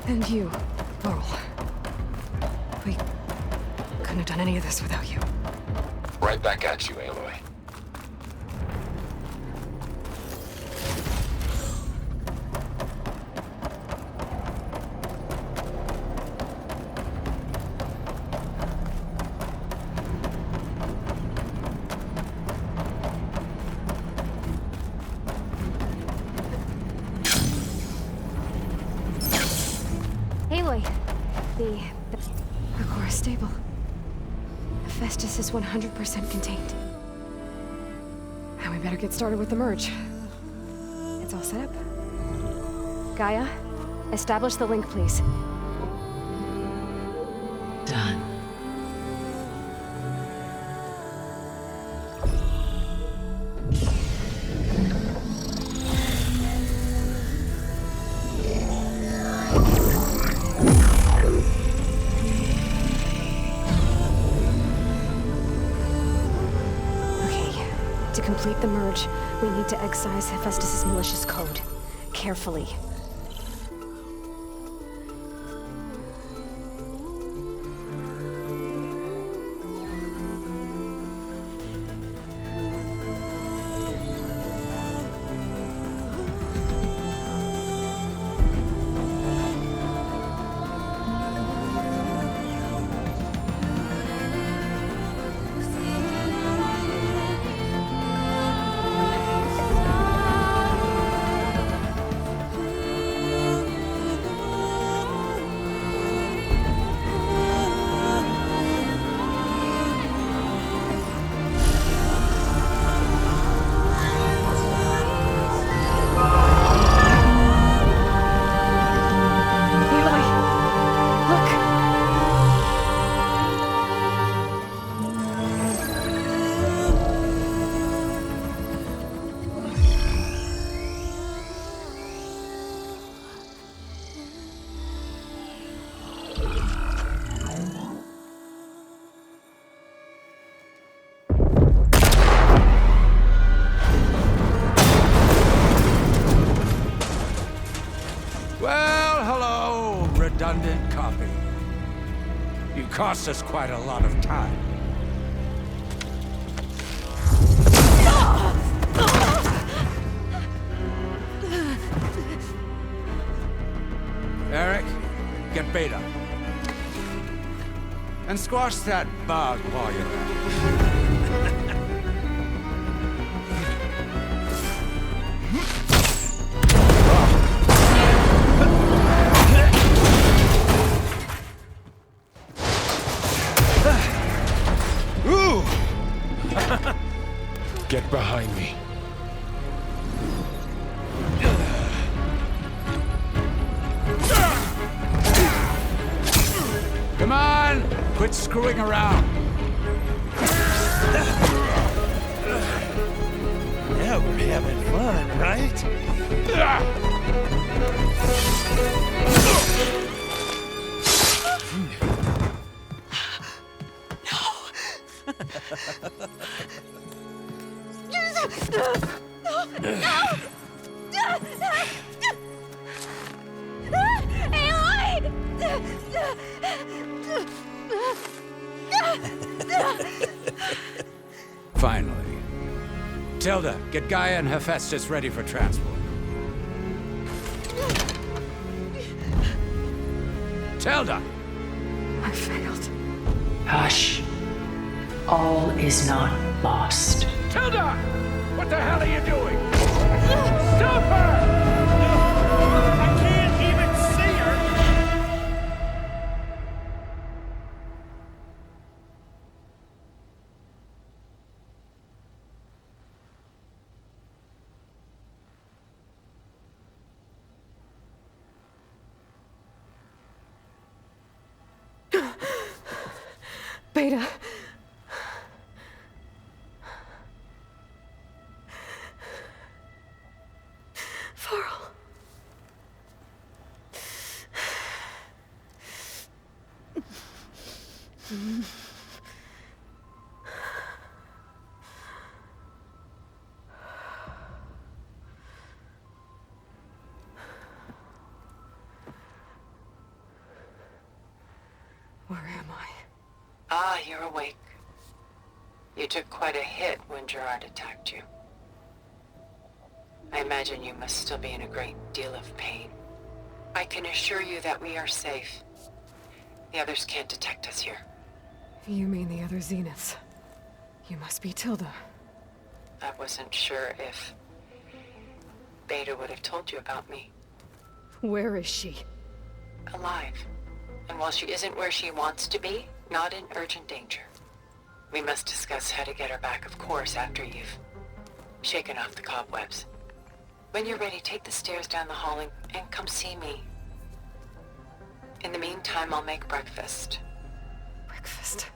And you, Laurel. We couldn't have done any of this without you. Right back at you, Aloy. Aloy, the core is stable. Hephaestus is 100% contained. And we better get started with the merge. It's all set up. Gaia, establish the link, please. Done. To complete the merge, we need to excise Hephaestus' malicious code. Carefully. Redundant copy. You cost us quite a lot of time. Eric, get Beta. And squash that bug while you're at it. Get behind me. Come on! Quit screwing around. Yeah, we're having fun, right? Finally. Tilda, get Gaia and Hephaestus ready for transport. Tilda! I failed. Hush. All is not lost. Tilda! What the hell are you doing? Stop her! I can't even see her! Beta. Farrell. you're awake. You took quite a hit when Gerard attacked you. I imagine you must still be in a great deal of pain. I can assure you that we are safe. The others can't detect us here. You mean the other Zeniths? You must be Tilda. I wasn't sure if Beta would have told you about me. Where is she? Alive. And while she isn't where she wants to be, not in urgent danger. We must discuss how to get her back, of course, after you've shaken off the cobwebs. When you're ready, take the stairs down the hall and come see me. In the meantime, I'll make breakfast. Breakfast.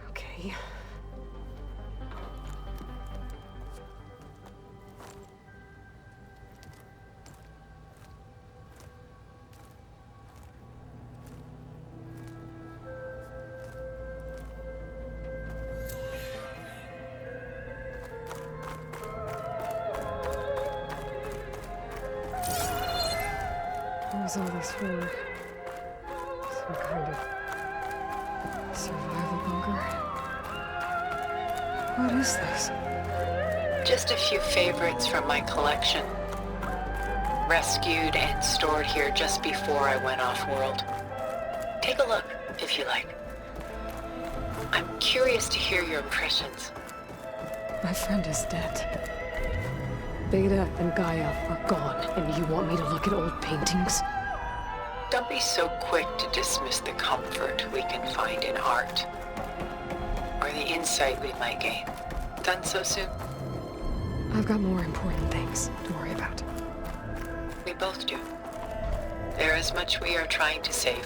Okay. What was all this for? Some kind of survival bunker? What is this? Just a few favorites from my collection. Rescued and stored here just before I went off-world. Take a look, if you like. I'm curious to hear your impressions. My friend is dead. Beta and Gaia are gone, and you want me to look at old paintings? Don't be so quick to dismiss the comfort we can find in art. Or the insight we might gain. Done so soon? I've got more important things to worry about. We both do. There is much we are trying to save.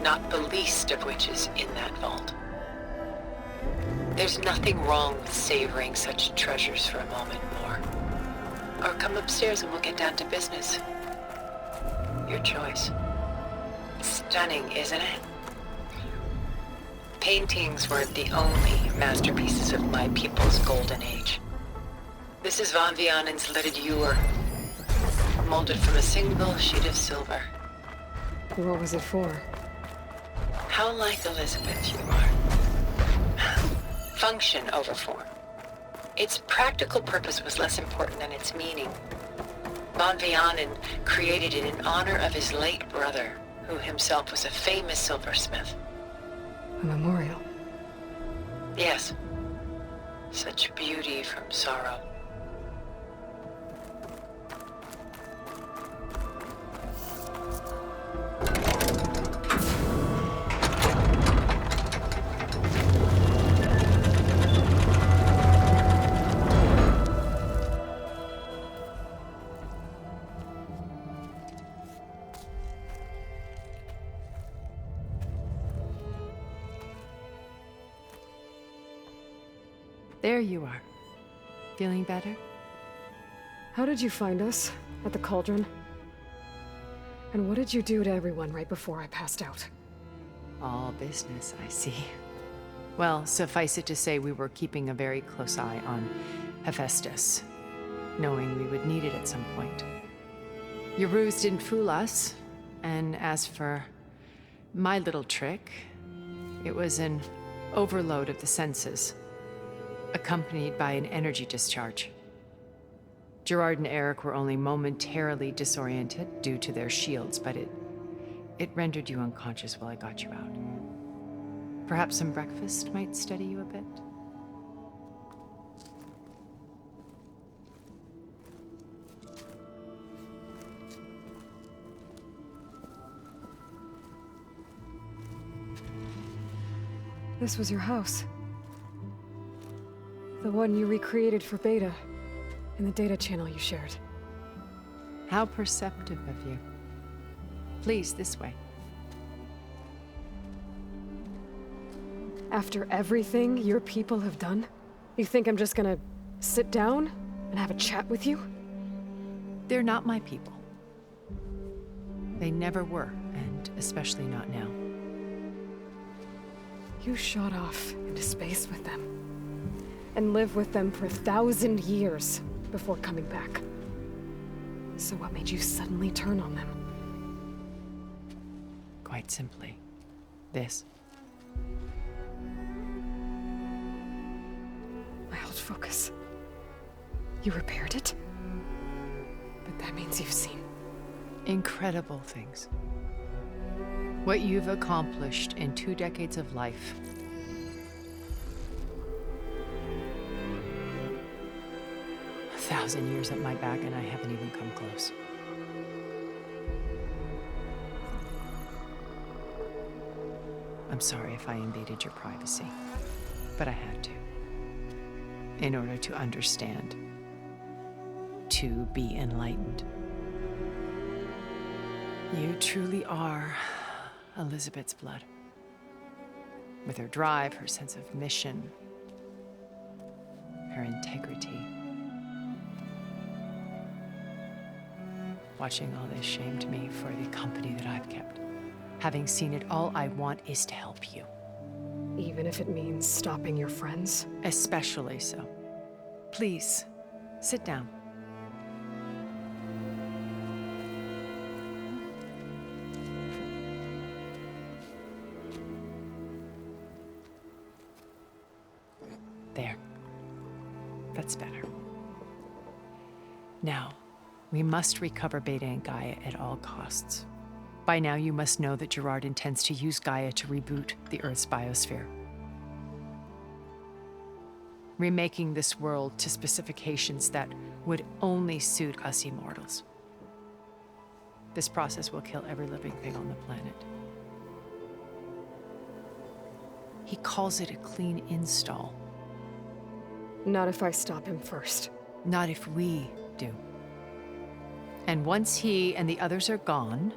Not the least of which is in that vault. There's nothing wrong with savoring such treasures for a moment more. Or come upstairs and we'll get down to business. Your choice. Stunning, isn't it? Paintings weren't the only masterpieces of my people's golden age. This is Von Vianen's lidded ewer, molded from a single sheet of silver. What was it for? How like Elizabeth you are. Function over form. Its practical purpose was less important than its meaning. Von Vianen created it in honor of his late brother, who himself was a famous silversmith. A memorial. Yes. Such beauty from sorrow. There you are. Feeling better? How did you find us? At the cauldron? And what did you do to everyone right before I passed out? All business, I see. Well, suffice it to say we were keeping a very close eye on Hephaestus, knowing we would need it at some point. Your ruse didn't fool us, and as for my little trick, it was an overload of the senses, accompanied by an energy discharge. Gerard and Eric were only momentarily disoriented due to their shields, but it rendered you unconscious while I got you out. Perhaps some breakfast might steady you a bit? This was your house. The one you recreated for Beta, in the data channel you shared. How perceptive of you. Please, this way. After everything your people have done, you think I'm just gonna sit down and have a chat with you? They're not my people. They never were, and especially not now. You shot off into space with them, and lived with them for 1,000 years before coming back. So what made you suddenly turn on them? Quite simply, this. My old focus. You repaired it? But that means you've seen... Incredible things. What you've accomplished in 2 decades of life. A 1,000 years at my back and I haven't even come close. I'm sorry if I invaded your privacy, but I had to. In order to understand, to be enlightened. You truly are Elizabeth's blood. With her drive, her sense of mission, her integrity. Watching all this shamed me for the company that I've kept. Having seen it, all I want is to help you. Even if it means stopping your friends? Especially so. Please, sit down. There. That's better. Now, we must recover Beta and Gaia at all costs. By now, you must know that Gerard intends to use Gaia to reboot the Earth's biosphere. Remaking this world to specifications that would only suit us immortals. This process will kill every living thing on the planet. He calls it a clean install. Not if I stop him first. Not if we do. And once he and the others are gone,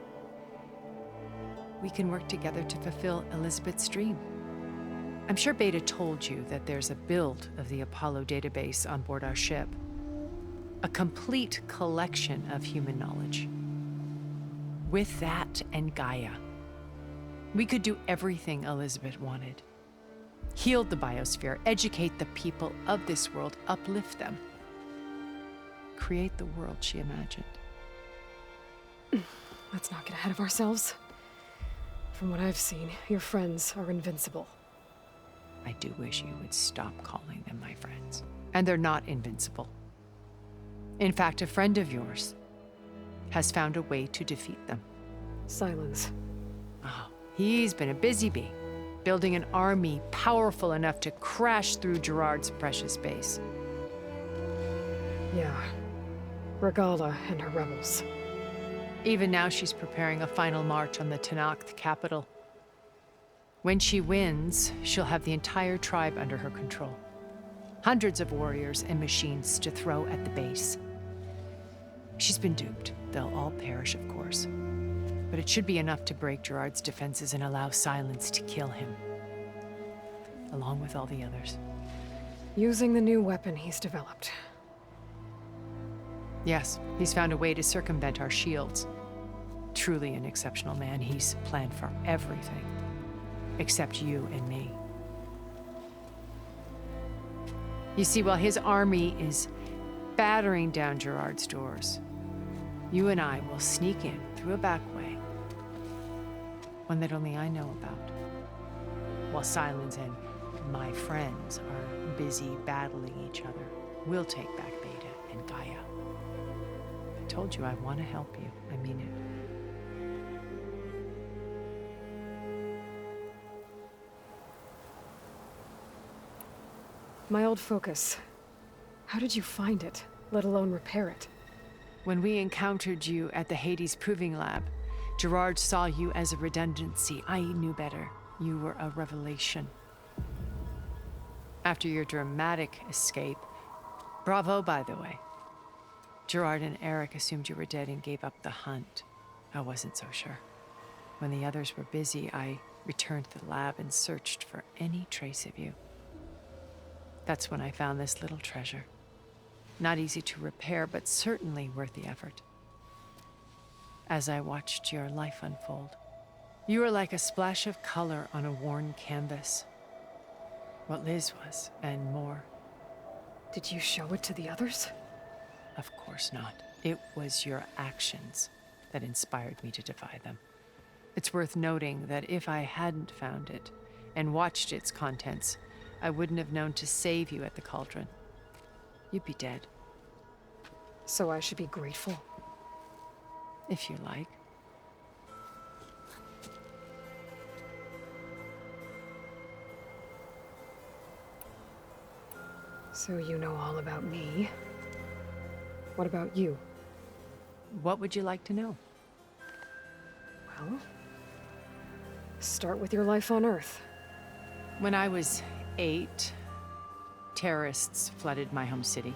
we can work together to fulfill Elizabeth's dream. I'm sure Beta told you that there's a build of the Apollo database on board our ship. A complete collection of human knowledge. With that and Gaia, we could do everything Elizabeth wanted. Heal the biosphere, educate the people of this world, uplift them. Create the world she imagined. Let's not get ahead of ourselves. From what I've seen, your friends are invincible. I do wish you would stop calling them my friends. And they're not invincible. In fact, a friend of yours has found a way to defeat them. Silence. Oh, he's been a busy bee, building an army powerful enough to crash through Gerard's precious base. Yeah. Regala and her rebels. Even now, she's preparing a final march on the Tenakth capital. When she wins, she'll have the entire tribe under her control. Hundreds of warriors and machines to throw at the base. She's been duped. They'll all perish, of course. But it should be enough to break Gerard's defenses and allow Silence to kill him. Along with all the others. Using the new weapon he's developed. Yes, he's found a way to circumvent our shields. Truly an exceptional man. He's planned for everything. Except you and me. You see, while his army is battering down Gerard's doors, you and I will sneak in through a back way. One that only I know about. While Silence and my friends are busy battling each other, we'll take back Beta and Gaia. I told you I want to help you. I mean it. My old focus. How did you find it, let alone repair it? When we encountered you at the Hades Proving Lab, Gerard saw you as a redundancy. I knew better. You were a revelation. After your dramatic escape, bravo, by the way. Gerard and Eric assumed you were dead and gave up the hunt. I wasn't so sure. When the others were busy, I returned to the lab and searched for any trace of you. That's when I found this little treasure. Not easy to repair, but certainly worth the effort. As I watched your life unfold, you were like a splash of color on a worn canvas. What Liz was, and more. Did you show it to the others? Of course not. It was your actions that inspired me to defy them. It's worth noting that if I hadn't found it, and watched its contents, I wouldn't have known to save you at the cauldron. You'd be dead, So I should be grateful. if you like. So you know all about me. What about you? What would you like to know? Well, start with your life on Earth. When I was 8, terrorists flooded my home city.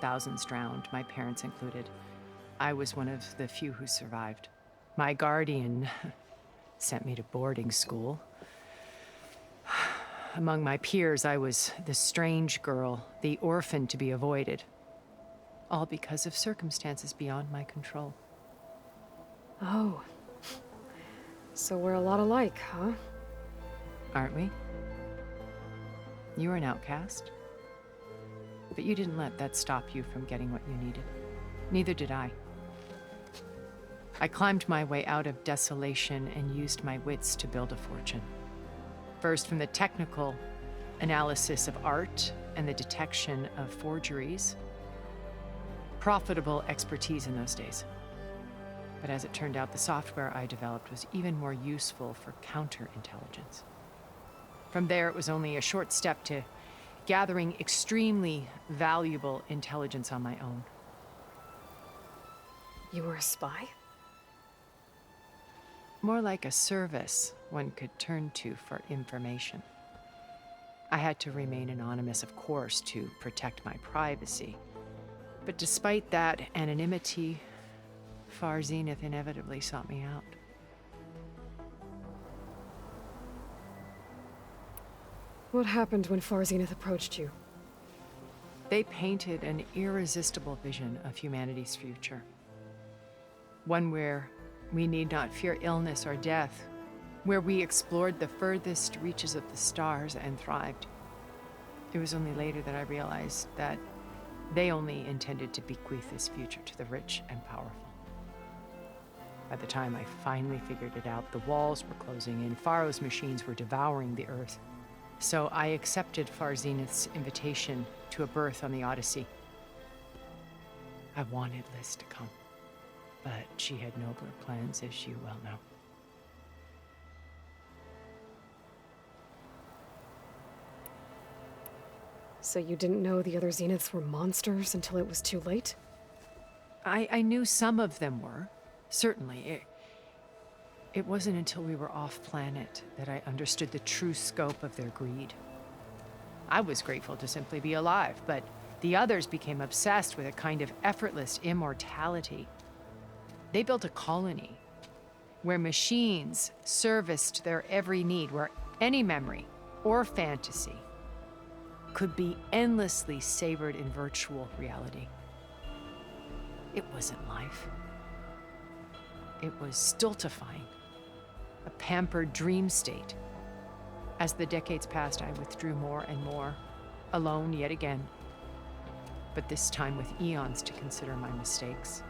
Thousands drowned, my parents included. I was one of the few who survived. My guardian sent me to boarding school. Among my peers, I was the strange girl, the orphan to be avoided. All because of circumstances beyond my control. Oh. So we're a lot alike, huh? Aren't we? You were an outcast. But you didn't let that stop you from getting what you needed. Neither did I. I climbed my way out of desolation and used my wits to build a fortune. First, from the technical analysis of art and the detection of forgeries. Profitable expertise in those days. But as it turned out, the software I developed was even more useful for counterintelligence. From there, it was only a short step to gathering extremely valuable intelligence on my own. You were a spy? More like a service one could turn to for information. I had to remain anonymous, of course, to protect my privacy. But despite that anonymity, Far Zenith inevitably sought me out. What happened when Far Zenith approached you? They painted an irresistible vision of humanity's future. One where we need not fear illness or death, where we explored the furthest reaches of the stars and thrived. It was only later that I realized that they only intended to bequeath this future to the rich and powerful. By the time I finally figured it out, the walls were closing in, Pharaoh's machines were devouring the earth. So I accepted Far Zenith's invitation to a berth on the Odyssey. I wanted Liz to come, but she had nobler plans, as you well know. So you didn't know the other Zeniths were monsters until it was too late? I knew some of them were, certainly. It wasn't until we were off-planet that I understood the true scope of their greed. I was grateful to simply be alive, but the others became obsessed with a kind of effortless immortality. They built a colony where machines serviced their every need, where any memory or fantasy could be endlessly savored in virtual reality. It wasn't life. It was stultifying, a pampered dream state. As the decades passed, I withdrew more and more, alone yet again, but this time with eons to consider my mistakes.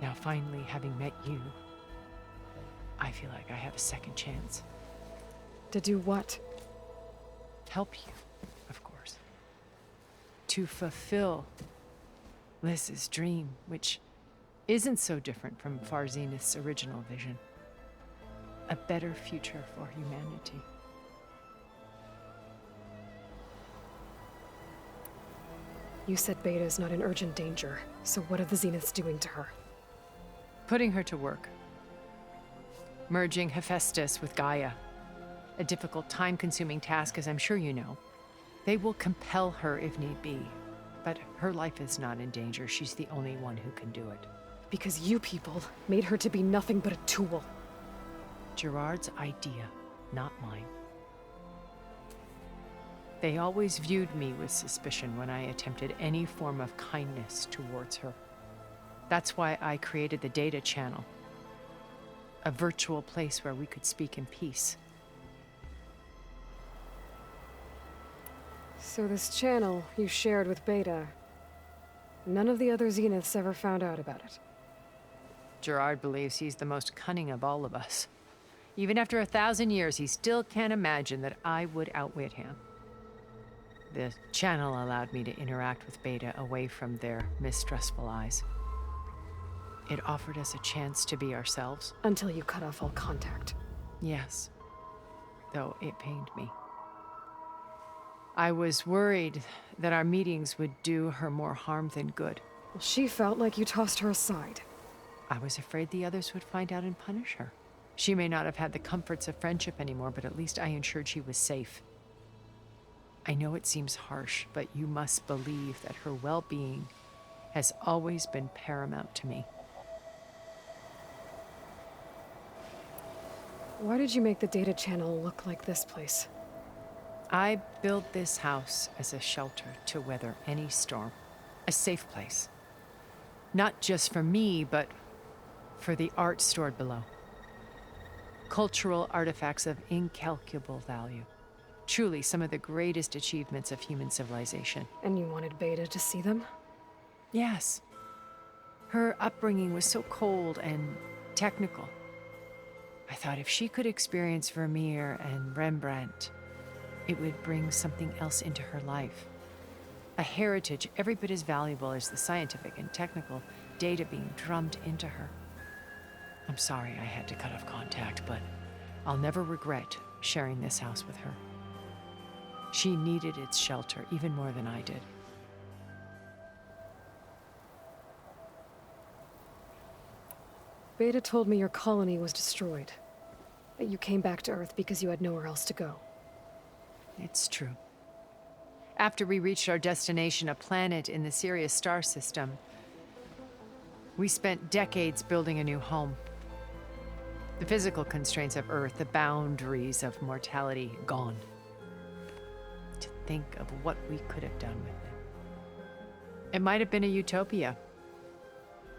Now, finally, having met you, I feel like I have a second chance. To do what? Help you, of course. To fulfill Liz's dream, which isn't so different from Far Zenith's original vision. A better future for humanity. You said Beta is not in urgent danger, so what are the Zeniths doing to her? Putting her to work. Merging Hephaestus with Gaia. A difficult, time-consuming task, as I'm sure you know. They will compel her if need be, but her life is not in danger. She's the only one who can do it. Because you people made her to be nothing but a tool. Gerard's idea, not mine. They always viewed me with suspicion when I attempted any form of kindness towards her. That's why I created the data channel. A virtual place where we could speak in peace. So this channel you shared with Beta, none of the other Zeniths ever found out about it. Gerard believes he's the most cunning of all of us. Even after 1,000 years, he still can't imagine that I would outwit him. The channel allowed me to interact with Beta away from their mistrustful eyes. It offered us a chance to be ourselves. Until you cut off all contact. Yes, though it pained me. I was worried that our meetings would do her more harm than good. Well, she felt like you tossed her aside. I was afraid the others would find out and punish her. She may not have had the comforts of friendship anymore, but at least I ensured she was safe. I know it seems harsh, but you must believe that her well-being has always been paramount to me. Why did you make the data channel look like this place? I built this house as a shelter to weather any storm. A safe place. Not just for me, but for the art stored below. Cultural artifacts of incalculable value. Truly some of the greatest achievements of human civilization. And you wanted Beta to see them? Yes. Her upbringing was so cold and technical. I thought if she could experience Vermeer and Rembrandt, it would bring something else into her life. A heritage every bit as valuable as the scientific and technical data being drummed into her. I'm sorry I had to cut off contact, but I'll never regret sharing this house with her. She needed its shelter even more than I did. Beta told me your colony was destroyed. That you came back to Earth because you had nowhere else to go. It's true. After we reached our destination, a planet in the Sirius star system, we spent decades building a new home. The physical constraints of Earth, the boundaries of mortality, gone. To think of what we could have done with it. It might have been a utopia.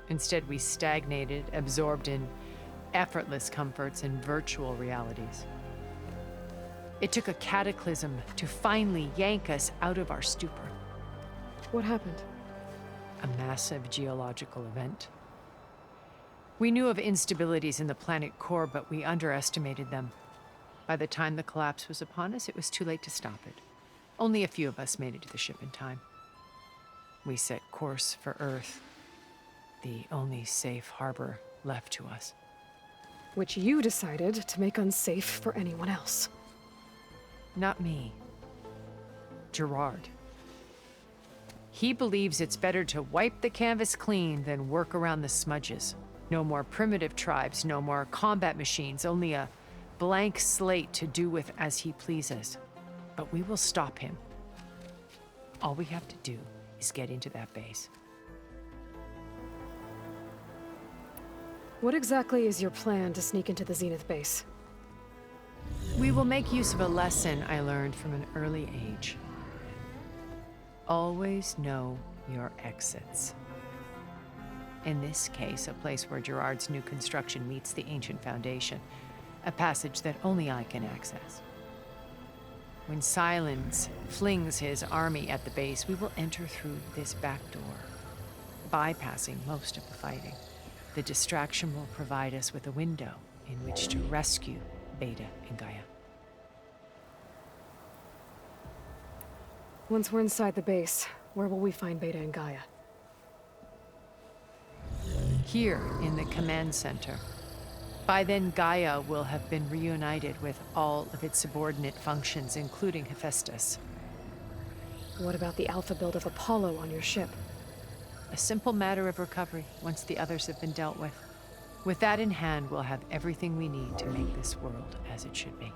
Instead, we stagnated, absorbed in effortless comforts and virtual realities. It took a cataclysm to finally yank us out of our stupor. What happened? A massive geological event. We knew of instabilities in the planet core, but we underestimated them. By the time the collapse was upon us, it was too late to stop it. Only a few of us made it to the ship in time. We set course for Earth, the only safe harbor left to us. Which you decided to make unsafe for anyone else. Not me. Gerard. He believes it's better to wipe the canvas clean than work around the smudges. No more primitive tribes, no more combat machines, only a blank slate to do with as he pleases. But we will stop him. All we have to do is get into that base. What exactly is your plan to sneak into the Zenith base? We will make use of a lesson I learned from an early age. Always know your exits. In this case, a place where Gerard's new construction meets the ancient foundation, a passage that only I can access. When Silence flings his army at the base, we will enter through this back door, bypassing most of the fighting. The distraction will provide us with a window in which to rescue Beta and Gaia. Once we're inside the base, where will we find Beta and Gaia? Here in the command center. By then, Gaia will have been reunited with all of its subordinate functions, including Hephaestus. What about the alpha build of Apollo on your ship? A simple matter of recovery once the others have been dealt with. With that in hand, we'll have everything we need to make this world as it should be.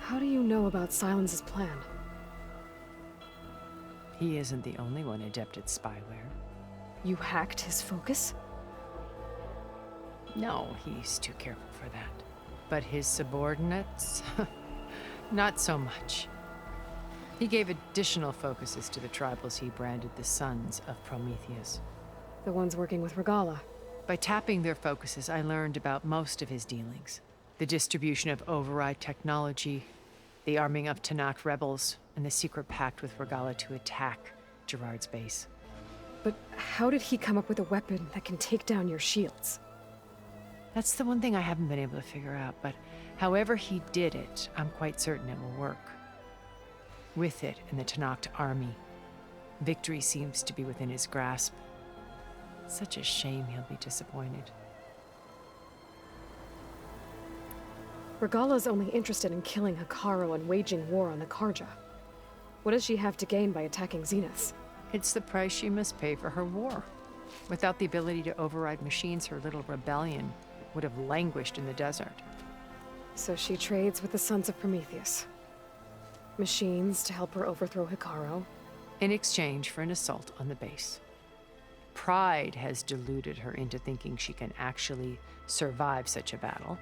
How do you know about Silence's plan? He isn't the only one adept at spyware. You hacked his focus? No, he's too careful for that. But his subordinates? Not so much. He gave additional focuses to the tribals he branded the Sons of Prometheus. The ones working with Regala. By tapping their focuses, I learned about most of his dealings. The distribution of override technology, the arming of Tanakh rebels, and the secret pact with Regala to attack Gerard's base. But how did he come up with a weapon that can take down your shields? That's the one thing I haven't been able to figure out, but however he did it, I'm quite certain it will work. With it and the Tanakh army, victory seems to be within his grasp. Such a shame he'll be disappointed. Regala's only interested in killing Hikaru and waging war on the Karja. What does she have to gain by attacking Zenith? It's the price she must pay for her war. Without the ability to override machines, her little rebellion would have languished in the desert. So she trades with the Sons of Prometheus. Machines to help her overthrow Hikaru. In exchange for an assault on the base. Pride has deluded her into thinking she can actually survive such a battle.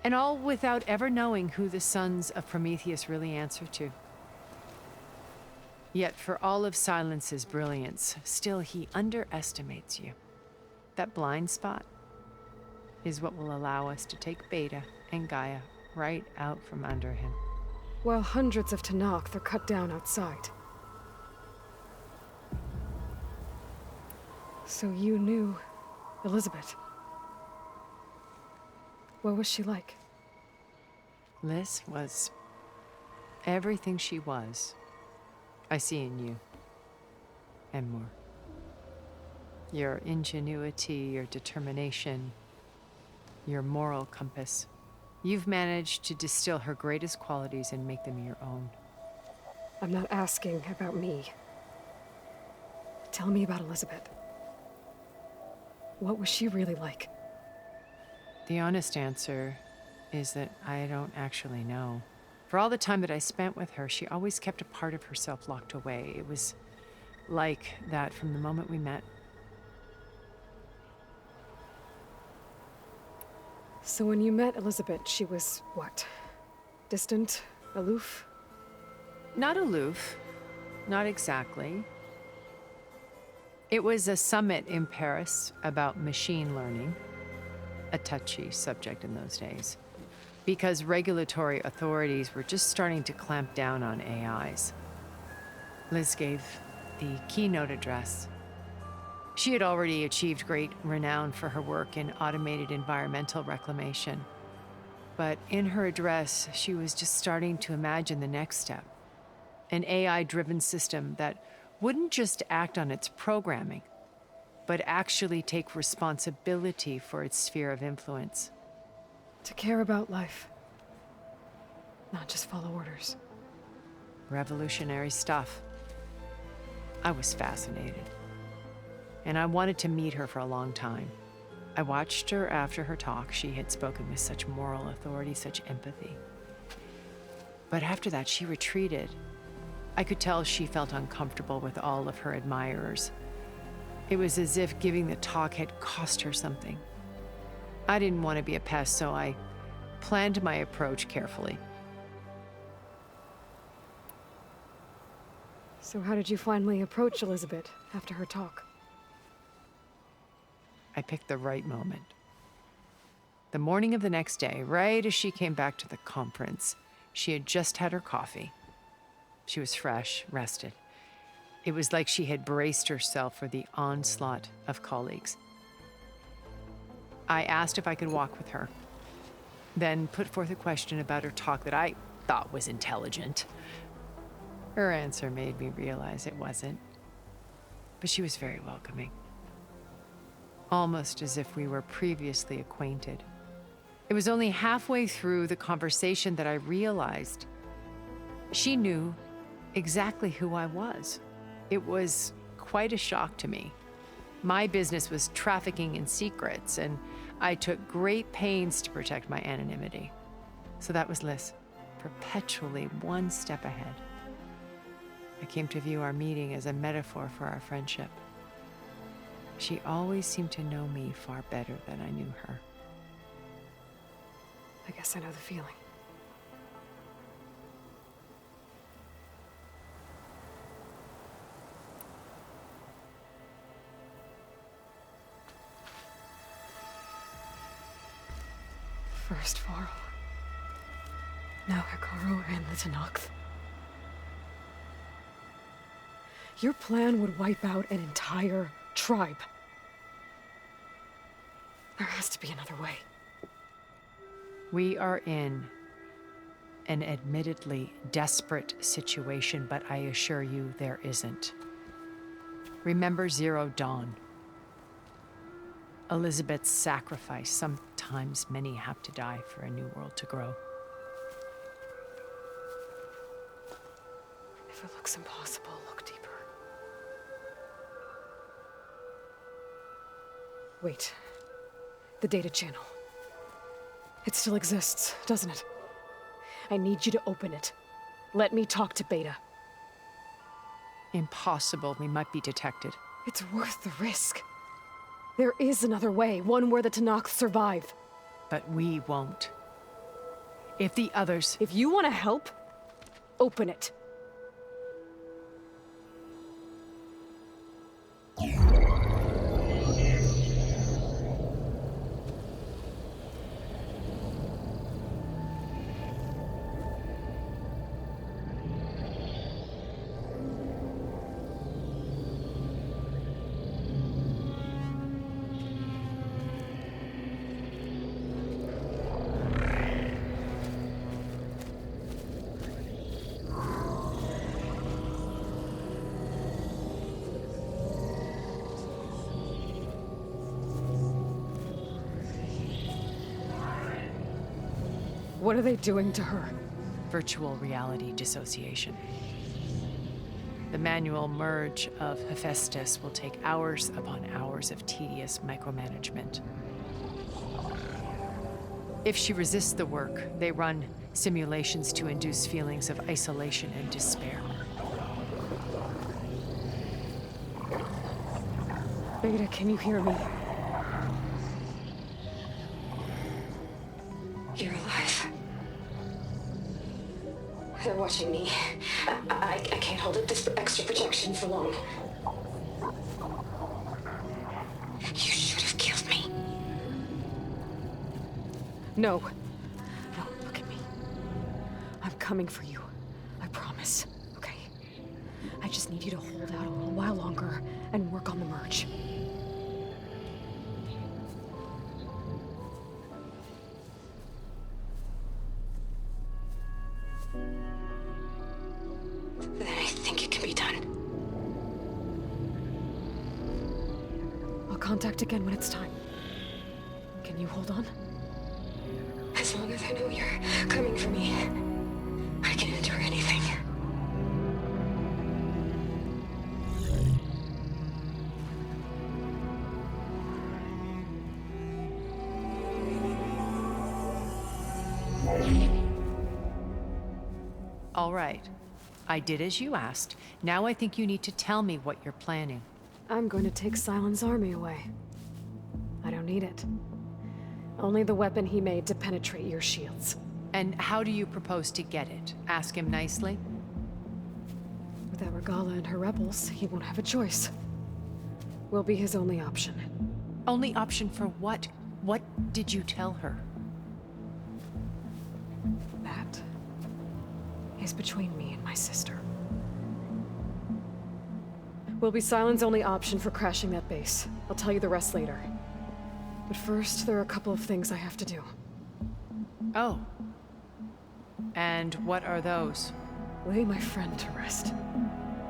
And all without ever knowing who the Sons of Prometheus really answer to. Yet for all of Silence's brilliance, still he underestimates you. That blind spot is what will allow us to take Beta and Gaia right out from under him. While hundreds of Tanakh are cut down outside. So you knew Elizabeth. What was she like? Liz was everything she was. I see in you. And more. Your ingenuity, your determination, your moral compass. You've managed to distill her greatest qualities and make them your own. I'm not asking about me. Tell me about Elizabeth. What was she really like? The honest answer is that I don't actually know. For all the time that I spent with her, she always kept a part of herself locked away. It was like that from the moment we met. So when you met Elizabeth, she was what? Distant? Aloof? Not aloof. Not exactly. It was a summit in Paris about machine learning, a touchy subject in those days, because regulatory authorities were just starting to clamp down on AIs. Liz gave the keynote address. She had already achieved great renown for her work in automated environmental reclamation. But in her address, she was just starting to imagine the next step, an AI-driven system that wouldn't just act on its programming, but actually take responsibility for its sphere of influence. To care about life. Not just follow orders. Revolutionary stuff. I was fascinated. And I wanted to meet her for a long time. I watched her after her talk. She had spoken with such moral authority, such empathy. But after that, she retreated. I could tell she felt uncomfortable with all of her admirers. It was as if giving the talk had cost her something. I didn't want to be a pest, so I planned my approach carefully. So how did you finally approach Elizabeth after her talk? I picked the right moment. The morning of the next day, right as she came back to the conference, she had just had her coffee. She was fresh, rested. It was like she had braced herself for the onslaught of colleagues. I asked if I could walk with her, then put forth a question about her talk that I thought was intelligent. Her answer made me realize it wasn't, but she was very welcoming. Almost as if we were previously acquainted. It was only halfway through the conversation that I realized she knew exactly who I was. It was quite a shock to me. My business was trafficking in secrets, and I took great pains to protect my anonymity. So that was Liz, perpetually one step ahead. I came to view our meeting as a metaphor for our friendship. She always seemed to know me far better than I knew her. I guess I know the feeling. First Varl. Now Hikaru and the Tanakh. Your plan would wipe out an entire tribe. There has to be another way. We are in an admittedly desperate situation, but I assure you there isn't. Remember Zero Dawn. Elizabeth's sacrifice. Sometimes many have to die for a new world to grow. If it looks impossible, look deeper. Wait. The data channel. It still exists, doesn't it? I need you to open it. Let me talk to Beta. Impossible. We might be detected. It's worth the risk. There is another way, one where the Tanakh survive. But we won't. If the others... If you want to help, open it. What are they doing to her? Virtual reality dissociation. The manual merge of Hephaestus will take hours upon hours of tedious micromanagement. If she resists the work, they run simulations to induce feelings of isolation and despair. Beta, can you hear me? You're alive. They're watching me. I can't hold up this extra protection for long. You should have killed me. No. No, look at me. I'm coming for you. I promise. Okay? I just need you to hold out a little while longer and work on the merge. Then I think it can be done. I'll contact again when it's time. Can you hold on? As long as I know you're coming for me, I can endure anything. All right. I did as you asked. Now I think you need to tell me what you're planning. I'm going to take Silent's army away. I don't need it. Only the weapon he made to penetrate your shields. And how do you propose to get it? Ask him nicely? Without Regala and her rebels, he won't have a choice. We'll be his only option. Only option for what? What did you tell her? That is between me and my sister. Will be Silent's only option for crashing that base. I'll tell you the rest later. But first, there are a couple of things I have to do. Oh. And what are those? Lay my friend to rest.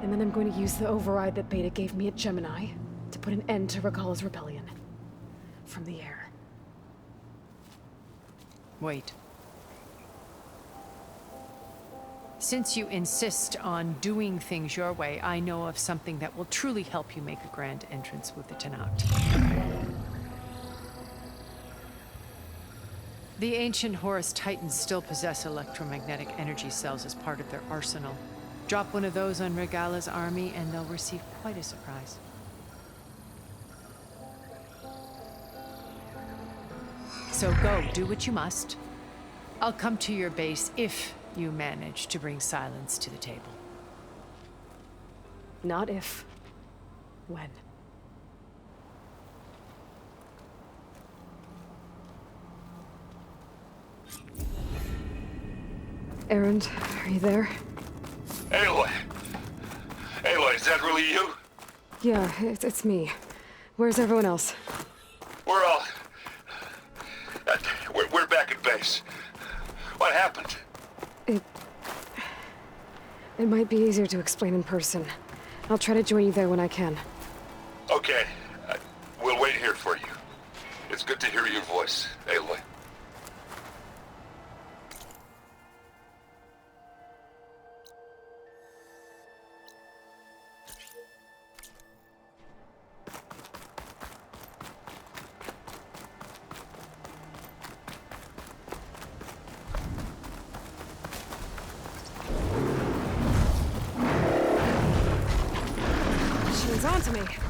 And then I'm going to use the override that Beta gave me at Gemini to put an end to Regala's rebellion. From the air. Wait. Since you insist on doing things your way, I know of something that will truly help you make a grand entrance with the Tanakh. The ancient Horus Titans still possess electromagnetic energy cells as part of their arsenal. Drop one of those on Regala's army and they'll receive quite a surprise. So go, do what you must. I'll come to your base if you manage to bring Silence to the table. Not if. When. Erend, are you there? Aloy! Aloy, is that really you? Yeah, it's me. Where's everyone else? We're all base. What happened? It might be easier to explain in person. I'll try to join you there when I can. Okay. We'll wait here for you. It's good to hear your voice, Aloy. She's on to me.